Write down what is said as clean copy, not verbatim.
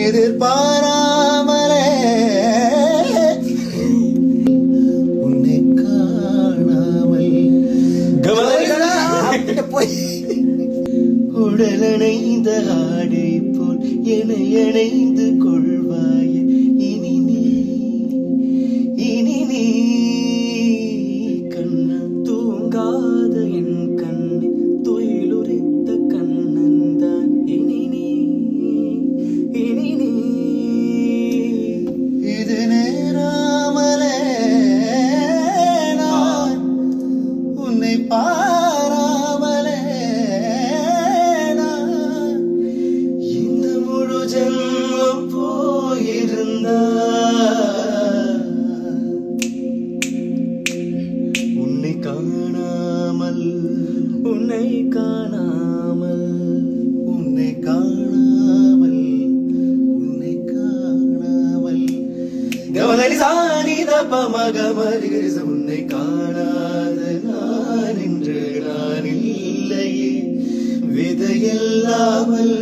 எதிர்பாராமலே உன்னை காணாமல் போய் உடலணைந்த ஆடை போல் என்னை இணைந்து கொள்வாய இனி நீ கண்ண தூங்காத என் கண்ணை துயிலுரித்த கண்ணந்தான் இனி நீ இது நேராமலே நான் உன்னை பாராமலே நான் இந்த முழு ஜென்மம் போயிருந்தா உன்னை காணாமல் உன்னை காணாமல் உன்னை காணாமல் உன்னை காணாமல் கவனி சானித பமகமரிச உன்னை காணாத நான் என்று நான் இல்லையே விதையில்லாமல்